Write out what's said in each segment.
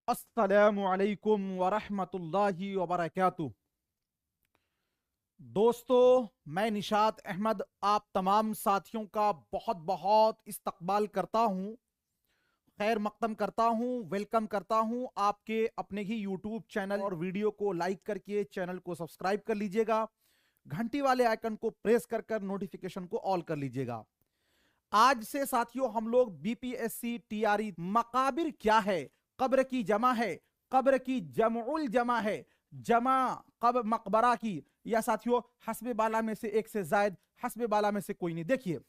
अस्सलामुअलैकुम वरहमतुल्लाहि वबरकातुह। दोस्तों, मैं निशात अहमद आप तमाम साथियों का बहुत बहुत इस्तकबाल करता हूं, खैर मकदम करता हूं, वेलकम करता हूं आपके अपने ही यूट्यूब चैनल। और वीडियो को लाइक करके चैनल को सब्सक्राइब कर लीजिएगा, घंटी वाले आइकन को प्रेस कर कर नोटिफिकेशन को ऑल कर लीजिएगा। आज से साथियों हम लोग बीपीएससी टीआरई मकाबिर क्या है, कब्र की जमा है, कब्र की जमउल जमा है, जमा कब मकबरा की, या साथियों हस्बे बाला में से एक से जायद, हस्बे बाला में से कोई नहीं। देखिए,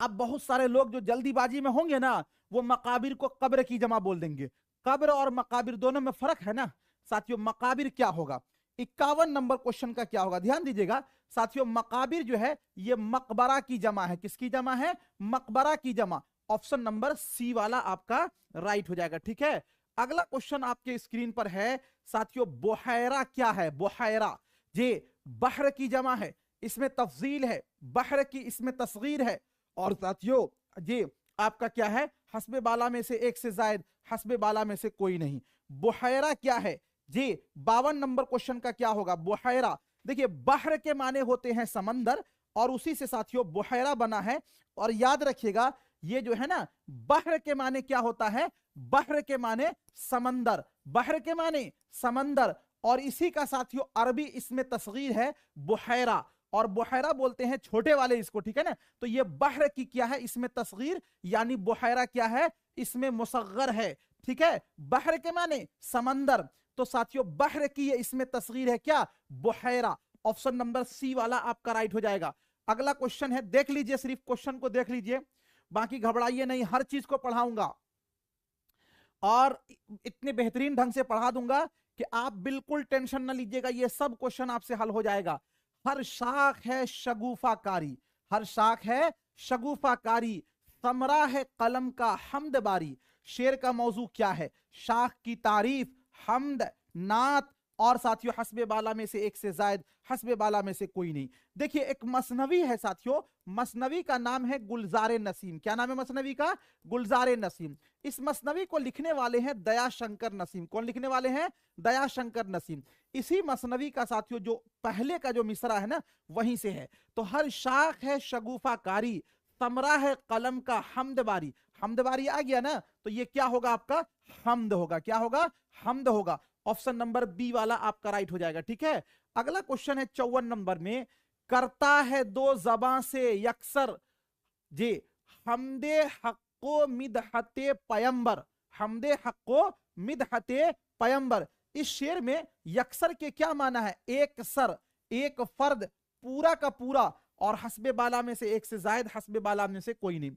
अब बहुत सारे लोग जो जल्दीबाजी में होंगे ना, वो मकाबिर को कब्र की जमा बोल देंगे। कब्र और मकाबिर दोनों में फर्क है ना साथियों। मकाबिर क्या होगा, 51 नंबर क्वेश्चन का क्या होगा, ध्यान दीजिएगा साथियों। मकाबिर जो है ये मकबरा की जमा है। किसकी जमा है? मकबरा की जमा। ऑप्शन नंबर सी वाला आपका राइट हो जाएगा। ठीक है, अगला क्वेश्चन आपके स्क्रीन पर है साथियों। बोहैरा क्या है? बोहैरा जे बहर की जमा है, इसमें तफजील है, बहर की इसमें तस्गीर है, और साथियों ये आपका क्या है? हस्बे बाला में से एक से जायद, हस्बे बाला में से कोई नहीं। बुहैरा क्या है जी? 52 नंबर क्वेश्चन का क्या होगा? बुहैरा, देखिए बहर के माने होते हैं समंदर, और उसी से साथियों बुहैरा बना है। और याद रखिएगा ये जो है ना, बहर के माने क्या होता है? बहर के माने समंदर, बहर के माने समंदर, और इसी का साथियों अरबी इसमें तस्गीर है बुहैरा, और बुहैरा बोलते हैं छोटे वाले इसको। ठीक है ना, तो ये बहर की क्या है? इसमें तस्गीर, यानी बुहैरा क्या है? इसमें मुसग्गर है। ठीक है, बहर के माने समंदर, तो साथियों बहर की ये इसमें तस्गीर है क्या? बुहैरा। ऑप्शन नंबर सी वाला आपका राइट हो जाएगा। अगला क्वेश्चन है, देख लीजिए, सिर्फ क्वेश्चन को देख लीजिए, बाकी घबराइए नहीं, हर चीज को पढ़ाऊंगा और इतने बेहतरीन ढंग से पढ़ा दूंगा कि आप बिल्कुल टेंशन ना लीजिएगा, ये सब क्वेश्चन आपसे हल हो जाएगा। हर शाख है शगुफाकारी, हर शाख है शगुफाकारी, समरा है कलम का हमद बारी। शेर का मौजू क्या है? शाख की तारीफ, हमद, नात, और साथियों हस्बे बाला में से एक से जायद, हस्बे बाला में से कोई नहीं। देखिए एक मसनवी है साथियों, मसनवी का नाम है गुलजार नसीम। क्या नाम है मसनवी का? गुलजार नसीम। इस मसनवी को लिखने वाले हैं दयाशंकर नसीम। कौन लिखने वाले हैं? दयाशंकर नसीम। इसी मसनवी का साथियों जो पहले का जो मिसरा है ना, वहीं से है। तो हर शाख है शगुफाकारी, समरा है कलम का हमद बारी। हमद बारी आ गया ना, तो ये क्या होगा आपका? हमद होगा। क्या होगा? हमद होगा। ऑप्शन नंबर बी वाला आपका राइट हो जाएगा। ठीक है, अगला क्वेश्चन है 54 नंबर में। करता है दो जबां से यक्सर जी, हमदे हक्को मिदहते पयंबर, हमदे हक्को मिदहते पयंबर। इस शेर में यक्सर के क्या माना है? एक सर, एक फर्द, पूरा का पूरा, और हस्बे बाला में से एक से जायद, हस्बे बाला में से कोई नहीं।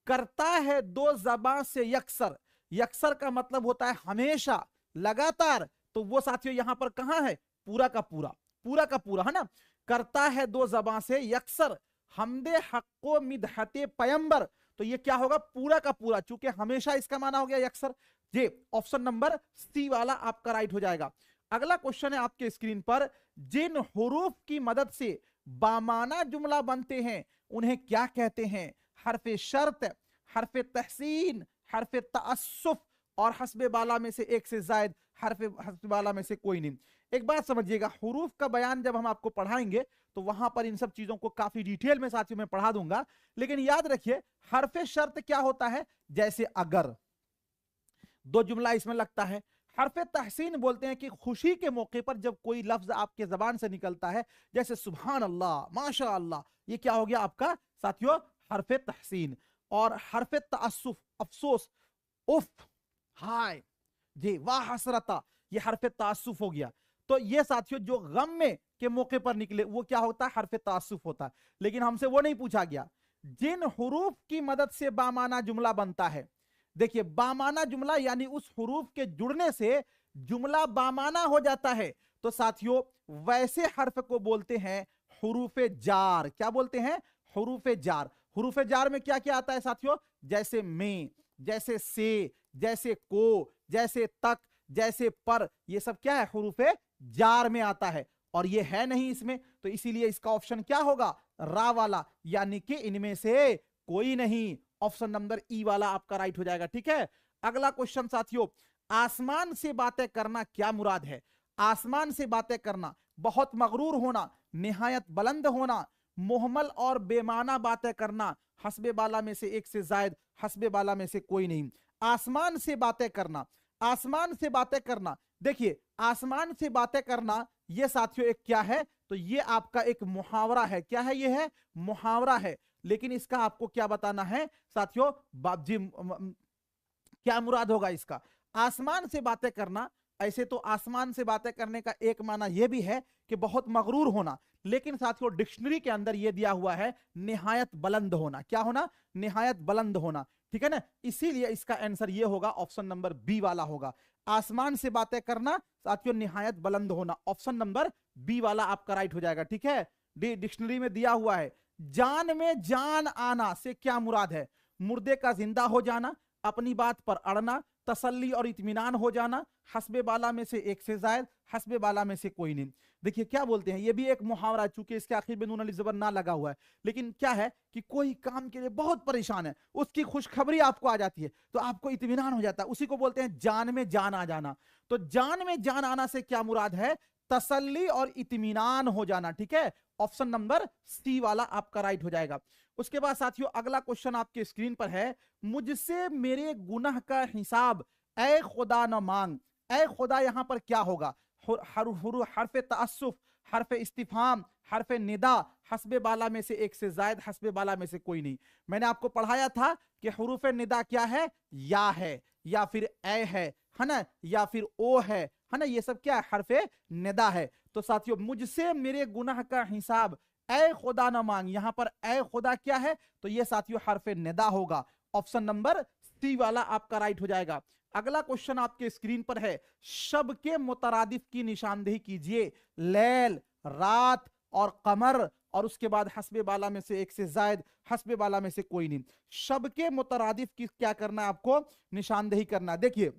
करता है दो जबां से यक्सर, यक्सर का मतलब होता है हमेशा, लगातार। तो वो साथियों यहां पर कहां है? पूरा का पूरा, पूरा का पूरा है ना। करता है दो जबां से यक्सर, हमदे हक्को मिदहते पयंबर, तो ये क्या होगा? पूरा का पूरा, चूंकि हमेशा इसका माना हो गया यक्सर। ये ऑप्शन नंबर सी वाला आपका राइट हो जाएगा। अगला क्वेश्चन है आपके स्क्रीन पर। जिन हुरूफ की मदद से बामाना जुमला बनते हैं उन्हें क्या कहते हैं? हरफे शर्त, हरफे तहसीन, हरफे तअस्सुफ, और हस्बे बाला में से एक से जायद, हस्बे बाला में से कोई नहीं। एक बात समझिएगा, हुरूफ का बयान जब हम आपको पढ़ाएंगे तो वहां पर इन सब चीजों को काफी डिटेल में साथियों में पढ़ा दूंगा, लेकिन याद रखिए हरफे शर्त क्या होता है? जैसे अगर, दो जुमला इसमें लगता है। हरफे तहसीन बोलते हैं कि खुशी के मौके पर जब कोई लफ्ज आपके जबान से निकलता है, जैसे सुभान अल्लाह, माशा अल्लाह, ये क्या हो गया आपका साथियों? हरफे तहसीन। और हरफे तअस्सुफ, अफसोस, उफ, हाय, जी, वाह हसरता, ये हरफे तासुफ हो गया। तो ये साथियों जो गम में के मौके पर निकले वो क्या होता है? हरफे तासुफ होता है। लेकिन हमसे वो नहीं पूछा गया। जिन हुरूफ की मदद से बामाना जुमला बनता है, देखिए बामाना जुमला यानी उस हुरूफ के जुड़ने से जुमला बामाना हो जाता है। तो साथियों वैसे हर्फ को बोलते हैं हुरूफे जार। क्या बोलते हैं? हुरूफे जार। हुरूफे जार में क्या क्या आता है साथियों? जैसे में, जैसे से, जैसे को, जैसे तक, जैसे पर, ये सब क्या है? हुरूफे जार में आता है। और ये है नहीं इसमें, तो इसीलिए इसका ऑप्शन क्या होगा? रा वाला, यानी कि इनमें से कोई नहीं। ऑप्शन नंबर ई वाला आपका राइट हो जाएगा। ठीक है, अगला क्वेश्चन साथियों, आसमान से बातें करना क्या मुराद है? आसमान से बातें करना, बहुत मगरूर होना, निहायत बुलंद होना, मोहमल और बेमाना बातें करना, हस्बे बाला में से एक से जायद, हस्बे बाला में से कोई नहीं। आसमान से बातें करना, आसमान से बातें करना, देखिए आसमान से बातें करना ये साथियों एक क्या है? तो ये आपका एक मुहावरा है। क्या है? ये है मुहावरा है। लेकिन इसका आपको क्या बताना है साथियों? बाबजी क्या मुराद होगा इसका? आसमान से बातें करना, ऐसे तो आसमान से बातें करने का एक माना यह भी है कि बहुत मगरूर होना, लेकिन साथियों डिक्शनरी के अंदर यह दिया हुआ है निहायत बुलंद होना। क्या होना? निहायत बुलंद होना। ठीक है ना, इसीलिए इसका आंसर यह होगा, ऑप्शन नंबर बी वाला होगा। आसमान से बातें करना साथियों निहायत बुलंद होना, ऑप्शन नंबर बी वाला आपका राइट हो जाएगा। ठीक है, डिक्शनरी में दिया हुआ है। जान में जान आना से क्या मुराद है? मुर्दे का जिंदा हो जाना, अपनी बात पर अड़ना, तसल्ली और इत्मीनान हो जाना, हस्बे बाला में से एक से जायद, हस्बे बाला में से कोई नहीं। देखिए क्या बोलते हैं, ये भी एक मुहावरा, चूंकि इसके आखिर में नून अली जबर ना लगा हुआ है, लेकिन क्या है कि कोई काम के लिए बहुत परेशान है, उसकी खुशखबरी आपको आ जाती है तो आपको इत्मीनान हो जाता है, उसी को बोलते हैं जान में जान आ जाना। तो जान में जान आना से क्या मुराद है? तसल्ली और इत्मीनान हो जाना। ठीक है, ऑप्शन नंबर सी वाला आपका राइट हो जाएगा। उसके बाद साथियों अगला क्वेश्चन आपके स्क्रीन पर है, मुझसे मेरे गुनाह का हिसाब ऐ खुदा न मांग। ऐ खुदा यहां पर क्या होगा? हरफ तअस्सुफ, हरफ इस्तिफाम, हरफ निदा, हस्बे बाला में से एक से जायद, हस्बे बाला में से कोई नहीं। मैंने आपको पढ़ाया था कि हुरूफ निदा क्या है? या है, या फिर ए है ना, या फिर ओ है ना, ये सब क्या है? हरफे निदा है। तो साथियों मुझसे मेरे गुनाह का हिसाब ऐ खुदा न मांग, यहां पर ऐ खुदा क्या है? तो ये साथियों हरफे निदा होगा, ऑप्शन नंबर सी वाला आपका राइट हो जाएगा। अगला क्वेश्चन आपके स्क्रीन पर है, शब के मुतरादिफ की निशानदेही कीजिए। लैल, रात और कमर, और उसके बाद हस्बे बाला में से एक से जायद, हस्बे बाला में से कोई नहीं। शब के मुतरादिफ की क्या करना है आपको? निशानदेही करना। देखिए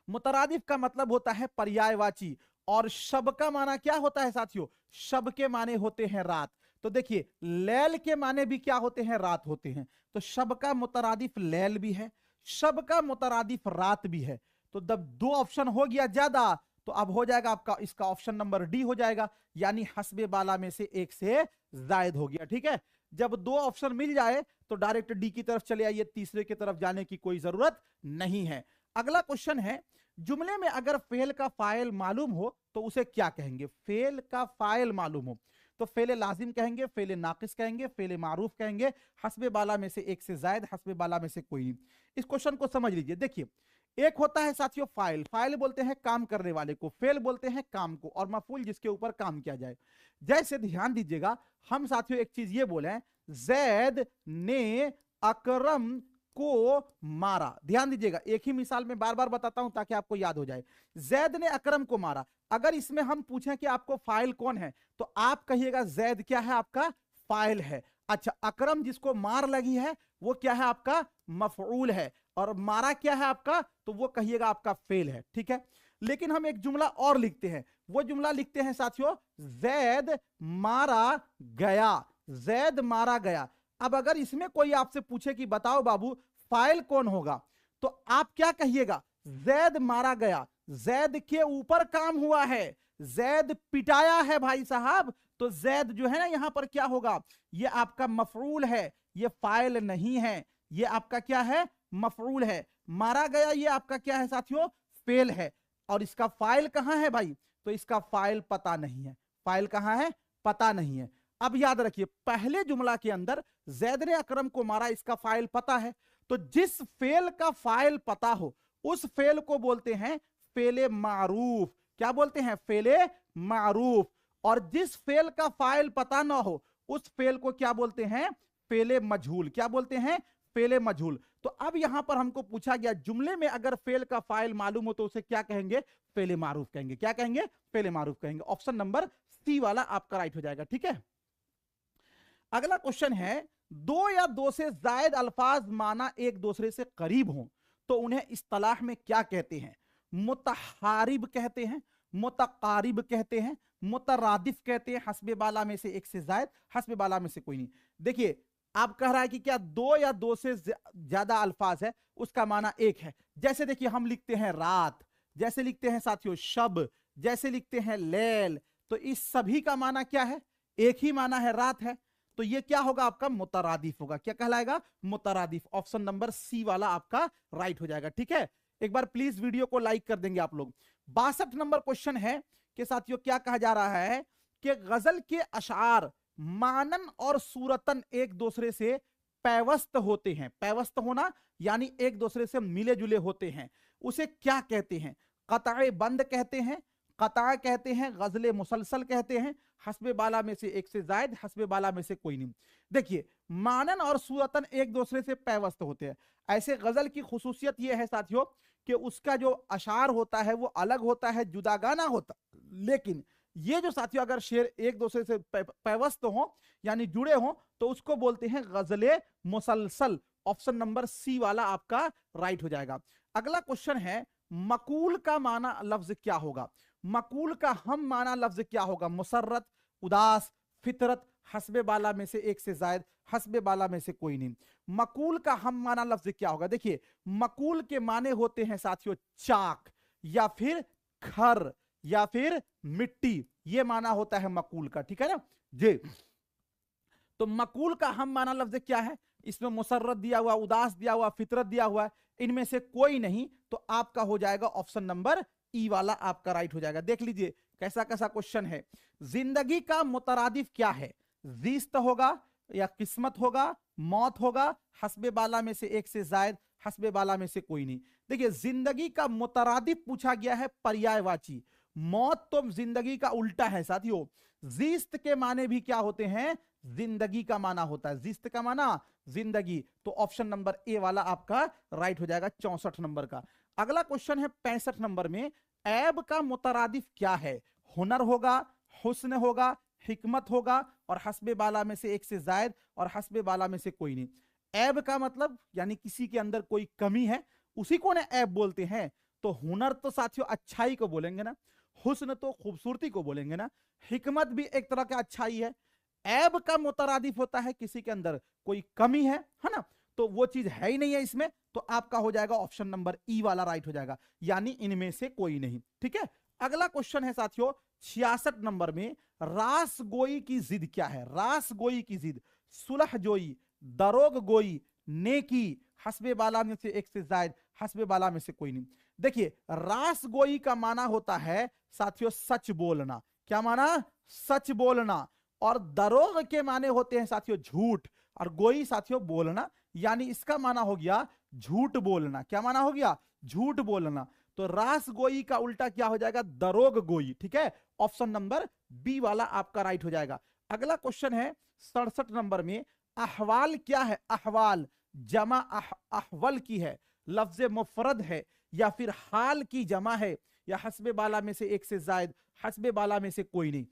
मुतरादिफ का मतलब होता है पर्यायवाची, और शब का माना क्या होता है साथियों? शब के माने होते हैं रात। तो देखिए लैल के माने भी क्या होते हैं? रात होते हैं। तो शब का मुतरादिफ लैल भी है, शब का मुतरादिफ रात भी है। तो जब दो ऑप्शन हो गया ज्यादा, तो अब हो जाएगा आपका इसका ऑप्शन नंबर डी हो जाएगा, यानी हस्बे बाला में से एक से जायद हो गया। ठीक है, जब दो ऑप्शन मिल जाए तो डायरेक्ट डी की तरफ चले आइए, तीसरे की तरफ जाने की कोई जरूरत नहीं है। अगला क्वेश्चन है, जुमले में अगर फेल का फाइल मालूम हो तो उसे क्या कहेंगे? फेल का फाइल मालूम हो तो फेले लाजिम कहेंगे, फेले नाकिस कहेंगे, फेले मारूफ कहेंगे, हस्बे बाला में से एक से जायद, हस्बे बाला में से कोई नहीं। इस क्वेश्चन को समझ लीजिए। देखिए एक होता है साथियों फाइल, फाइल बोलते हैं काम करने वाले को, फेल बोलते हैं काम को, और मफूल जिसके ऊपर काम किया जाए। जैसे ध्यान दीजिएगा, हम साथियों एक चीज ये बोले, जैद ने अकरम को मारा। ध्यान दीजिएगा, एक ही मिसाल में बार बार बताता हूं ताकि आपको याद हो जाए। जैद ने अकरम को मारा, अगर इसमें हम पूछें कि आपको फाइल कौन है, तो आप कहिएगा जैद क्या है? आपका फाइल है। अच्छा, अकरम जिसको मार लगी है वो क्या है? आपका मफऊल है। और मारा क्या है आपका? तो वो कहिएगा आपका फेल है। ठीक है, लेकिन हम एक जुमला और लिखते हैं, वो जुमला लिखते हैं साथियों, जैद मारा गया। जैद मारा गया। अब अगर इसमें कोई आपसे पूछे कि बताओ बाबू फाइल कौन होगा, तो आप क्या कहिएगा? जैद मारा गया, जैद के ऊपर काम हुआ है, जैद पिटाया है भाई साहब। तो जैद जो है ना यहां पर क्या होगा? ये आपका मफरूल है, ये फाइल नहीं है, ये आपका क्या है? मफरूल है। मारा गया ये आपका क्या है साथियों? फेल है। और इसका फाइल कहां है भाई? तो इसका फाइल पता नहीं है। फाइल कहां है? पता नहीं है। अब याद रखिए, पहले जुमला के अंदर जैद ने अकरम को मारा, इसका फाइल पता है। तो जिस फेल का फाइल पता हो उस फेल को बोलते हैं फेले मारूफ। क्या बोलते हैं? फेले मारूफ। और जिस फेल का फाइल पता ना हो उस फेल को क्या बोलते हैं? फेले मजहूल। क्या बोलते हैं? फेले मजहूल। तो अब यहां पर हमको पूछा गया, जुमले में अगर फेल का फाइल मालूम हो तो उसे क्या कहेंगे? फेले मारूफ कहेंगे। क्या कहेंगे? फेले मारूफ कहेंगे। ऑप्शन नंबर सी वाला आपका राइट हो जाएगा। ठीक है, अगला क्वेश्चन है, दो या दो से जायद अल्फाज माना एक दूसरे से करीब हों तो उन्हें इस्तिलाह में क्या कहते हैं? मुतहारिब कहते हैं, मुतकारिब कहते हैं, मुतरादिफ कहते हैं, हस्बे बाला में से एक से जायद, हस्बे बाला में से कोई नहीं। देखिए आप कह रहा है कि क्या दो या दो से ज्यादा अल्फाज है, उसका माना एक है। जैसे देखिए हम लिखते हैं रात, जैसे लिखते हैं साथियों शब, जैसे लिखते हैं लैल, तो इस सभी का माना क्या है, एक ही माना है, रात है। तो ये क्या होगा आपका मुतरादिफ होगा। क्या कहलाएगा, मुतरादिफ। ऑप्शन नंबर सी वाला आपका राइट हो जाएगा। ठीक है, एक बार प्लीज वीडियो को लाइक कर देंगे आप लोग। 62 नंबर क्वेश्चन है कि साथियों क्या कहा जा रहा है कि गजल के अशार मानन और सूरतन एक दूसरे से पैवस्त होते हैं। पैवस्त होना यानी एक दूसरे से मिले जुले होते हैं, उसे क्या कहते हैं? कताए बंद कहते हैं, कता कहते हैं, गजले मुसलसल कहते हैं, हस्बे बाला में से एक से जायद, हस्बे बाला में से कोई नहीं। देखिए मानन और सूरतन एक दूसरे से पैवस्त होते हैं। ऐसे गजल की खुसूसियत यह है साथियों कि उसका जो अशार होता है वो अलग होता है, जुदागाना होता। लेकिन ये जो साथियों अगर शेर एक दूसरे से पैवस्त हो यानी जुड़े हो तो उसको बोलते हैं गजले मुसलसल। ऑप्शन नंबर सी वाला आपका राइट हो जाएगा। अगला क्वेश्चन है मकूल का माना लफ्ज क्या होगा? मकूल का हम माना लफ्ज क्या होगा? मुसर्रत, उदास, फितरत, हस्बे बाला में से एक से जायद, हस्बे बाला में से कोई नहीं। मकूल का हम माना लफ्ज क्या होगा? देखिए मकूल के माने होते हैं साथियों चाक या फिर खर या फिर मिट्टी, ये माना होता है मकूल का। ठीक है ना जी। तो मकूल का हम माना लफ्ज क्या है? इसमें मुसर्रत दिया हुआ, उदास दिया हुआ, फितरत दिया हुआ, इनमें से कोई नहीं, तो आपका हो जाएगा ऑप्शन नंबर ई वाला आपका राइट हो जाएगा। देख लीजिए कैसा कैसा क्वेश्चन है। जिंदगी का मुतरादिफ क्या है? जीस्त होगा या किस्मत होगा, मौत होगा, हस्बे बाला में से एक से जायद, हस्बे बाला में से कोई नहीं। देखिए जिंदगी का मुतरादिफ पूछा गया है पर्यायवाची। मौत तो जिंदगी का उल्टा है साथियों। जीस्त के माने भी क्या होते हैं? जिंदगी का माना होता है। जीस्त का माना जिंदगी, तो ऑप्शन नंबर ए वाला आपका राइट हो जाएगा 64 नंबर का। अगला क्वेश्चन है 65 नंबर में, ऐब का मुतरादिफ क्या है? हुनर होगा, हुस्न होगा, हिकमत होगा, और हस्बे बाला में से एक से जायद, और हस्बे बाला में से कोई नहीं। ऐब का मतलब यानी किसी के अंदर कोई कमी है, उसी को ना ऐब बोलते हैं। तो हुनर तो साथियों अच्छाई को बोलेंगे ना, हुस्न तो खूबसूरती को बोलेंगे ना, हिकमत भी एक तरह का अच्छाई है। ऐब का मुतरादिफ होता है किसी के अंदर कोई कमी है ना, तो वो चीज है ही नहीं है इसमें, तो आपका हो जाएगा ऑप्शन नंबर ई वाला राइट हो जाएगा, यानी इनमें से कोई नहीं। ठीक है, अगला क्वेश्चन है साथियों 66 नंबर में, रास गोई की जिद क्या है? रास गोई की जिद, सुलह जोई, दरोग गोई, नेकी, हस्बे बाला में से एक से जायद, हस्बे बाला में से कोई नहीं। देखिए रास गोई का माना होता है साथियों सच बोलना। क्या माना? सच बोलना। और दरोग के माने होते हैं साथियों झूठ, और गोई साथियों बोलना, यानी इसका माना हो गया झूठ बोलना। क्या माना हो गया? झूठ बोलना। तो रास गोई का उल्टा क्या हो जाएगा? दरोग गोई। ठीक है, ऑप्शन नंबर बी वाला आपका राइट हो जाएगा। अगला क्वेश्चन है 67 नंबर में, अहवाल क्या है? अहवाल जमा अहवल की है, लफ्ज मुफरद है, या फिर हाल की जमा है, या हस्बे बाला में से एक से जायद, हस्बे बाला में से कोई नहीं।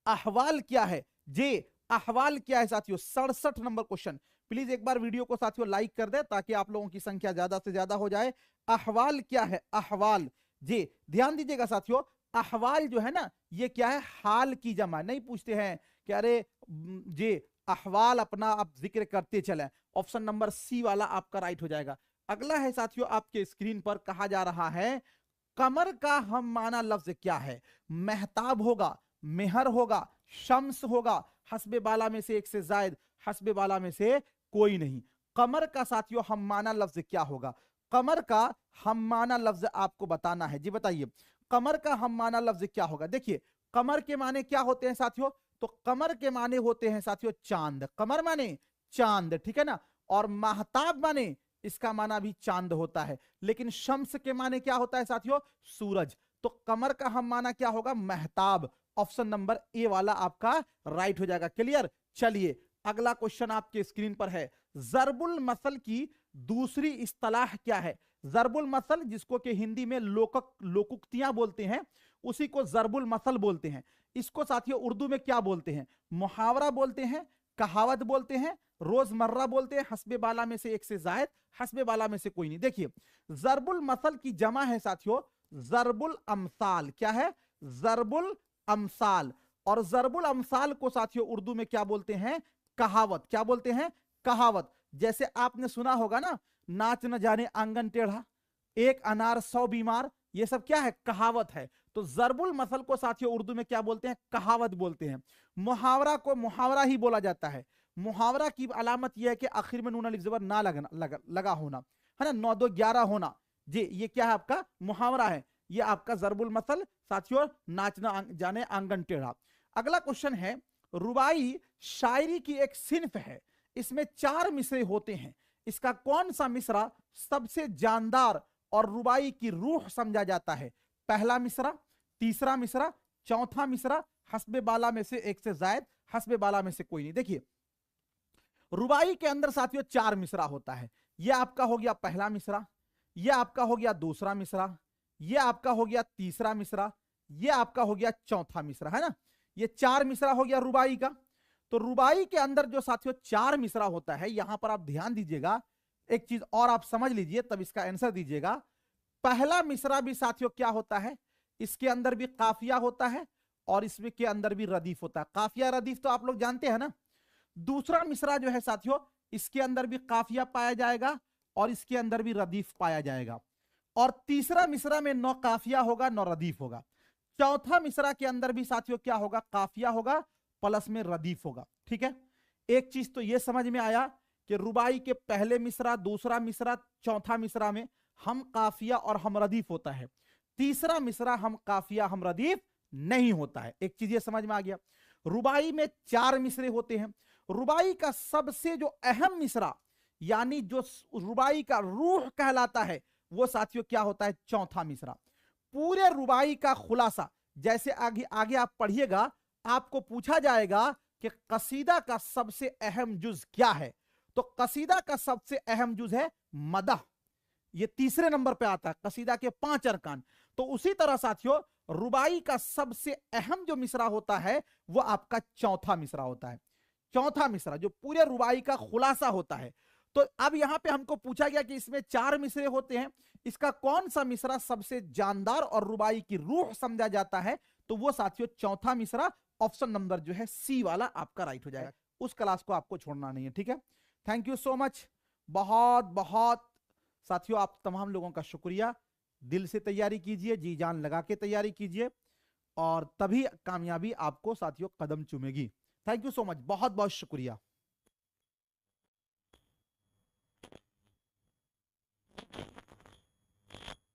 अहवाल क्या है जे? अहवाल क्या है साथियों? 67 नंबर क्वेश्चन। प्लीज एक बार वीडियो को साथियों लाइक कर दे ताकि आप लोगों की संख्या ज्यादा से ज्यादा हो जाए। अहवाल क्या है? अहवाल जी, ध्यान दीजिएगा साथियों, अहवाल जो है ना ये क्या है? हाल की जमा। नहीं पूछते हैं कि अरे जी अहवाल अपना आप जिक्र करते चले। ऑप्शन नंबर सी वाला आपका राइट हो जाएगा। अगला है साथियों आपके स्क्रीन पर कहा जा रहा है, कमर का हम माना लफ्ज क्या है? महताब होगा, मेहर होगा, शम्स होगा, हस्बे बाला में से एक से जायद, हस्बे बाला में से कोई नहीं। कमर का साथियों हम माना लफ्ज क्या होगा? कमर का हम माना लफ्ज आपको बताना है। जी बताइए कमर का हम माना लफ्ज क्या होगा? देखिए कमर के माने क्या होते हैं साथियों? तो कमर के माने होते हैं साथियों चांद। कमर माने चांद, ठीक है ना। और महताब माने इसका माना भी चांद होता है, लेकिन शम्स के माने क्या होता है साथियों? सूरज। तो कमर का हम माना क्या होगा? महताब। ऑप्शन नंबर ए वाला आपका राइट हो जाएगा। क्लियर? चलिए अगला क्वेश्चन आपके स्क्रीन पर है, जरबुल मसल की दूसरी इस्तेलाह क्या है? जरबुल मसल जिसको कि हिंदी में लोकुक्तियां बोलते हैं, उसी को जरबुल मसल बोलते हैं। इसको साथियों उर्दू में क्या बोलते हैं? मुहावरा बोलते हैं, कहावत बोलते हैं, रोजमर्रा बोलते हैं, हस्बे बाला में से एक से जायद, हस्बे बाला में से कोई नहीं। देखिए जरबुल मसल की जमा है साथियों जरबुल अमसाल। क्या है? जरबुल अमसाल। और जरबुल अमसाल को साथियों उर्दू में क्या बोलते हैं? कहावत। क्या बोलते हैं? कहावत। जैसे आपने सुना होगा ना, नाच न जाने आंगन टेढ़ा, एक अनार 100 बीमार, ये सब क्या है? कहावत है। तो जरबुल मसल को साथियों उर्दू में क्या बोलते हैं? कहावत बोलते हैं। मुहावरा को मुहावरा ही बोला जाता है। मुहावरा की अलामत यह है कि आखिर में नून अलिफ जबर ना लगा होना, है ना, 9 2 11 होना। जी, ये क्या है? आपका मुहावरा है। ये आपका जरबुल मसल साथियों, नाचना जाने आंगन टेढ़ा। अगला क्वेश्चन है, रुबाई शायरी की एक सिन्फ है, इसमें 4 मिसरे होते हैं, इसका कौन सा मिसरा सबसे जानदार और रुबाई की रूह समझा जाता है? पहला मिसरा, तीसरा मिसरा, चौथा मिसरा, हस्बे बाला में से एक से जायद, हस्बे बाला में से कोई नहीं। देखिए, रुबाई के अंदर साथियों 4 मिसरा होता है। यह आपका हो गया पहला मिसरा, यह आपका हो गया दूसरा मिसरा, यह आपका हो गया तीसरा मिसरा, यह आपका हो गया चौथा मिसरा, है ना। ये 4 मिसरा हो गया रुबाई का। तो रुबाई के अंदर जो साथियों 4 मिसरा होता है, यहां पर आप ध्यान दीजिएगा, एक चीज और आप समझ लीजिए तब इसका आंसर दीजिएगा। पहला मिसरा भी साथियों क्या होता है? इसके अंदर भी काफिया होता है और इसमें के अंदर भी रदीफ होता है। काफिया रदीफ तो आप लोग जानते हैं ना। दूसरा मिसरा जो है साथियों, इसके अंदर भी काफिया पाया जाएगा और इसके अंदर भी रदीफ पाया जाएगा। और तीसरा मिसरा में नौ काफिया होगा, नौ रदीफ होगा। चौथा मिसरा के अंदर भी साथियों क्या होगा? काफिया होगा प्लस में रदीफ होगा। ठीक है, एक चीज तो यह समझ में आया कि रुबाई के पहले मिसरा, दूसरा मिसरा, चौथा मिसरा में हम काफिया और हम रदीफ होता है। तीसरा मिसरा हम काफिया हम रदीफ नहीं होता है। एक चीज ये समझ में आ गया। रुबाई में 4 मिसरे होते हैं। रुबाई का सबसे जो अहम मिसरा, यानी जो रुबाई का रूह कहलाता है, वो साथियों क्या होता है? चौथा मिसरा। पूरे रुबाई का खुलासा, जैसे आगे आगे आप पढ़िएगा, आपको पूछा जाएगा कि कसीदा का सबसे अहम जुज क्या है, तो कसीदा का सबसे अहम जुज है मदह। ये तीसरे नंबर पे आता है, कसीदा के 5 अरकान। तो उसी तरह साथियों रुबाई का सबसे अहम जो मिसरा होता है, वो आपका चौथा मिसरा होता है। चौथा मिसरा जो पूरे रुबाई का खुलासा होता है। तो अब यहां पे हमको पूछा गया कि इसमें 4 मिसरे होते हैं, इसका कौन सा मिसरा सबसे जानदार और रुबाई की रूह समझा जाता है? तो वो साथियों चौथा मिसरा, ऑप्शन नंबर जो है सी वाला आपका राइट हो जाएगा। उस क्लास को आपको छोड़ना नहीं है। ठीक है, थैंक यू सो मच। बहुत बहुत साथियों आप तमाम लोगों का शुक्रिया। दिल से तैयारी कीजिए, जी जान लगा के तैयारी कीजिए, और तभी कामयाबी आपको साथियों कदम चूमेगी। थैंक यू सो मच, बहुत बहुत शुक्रिया।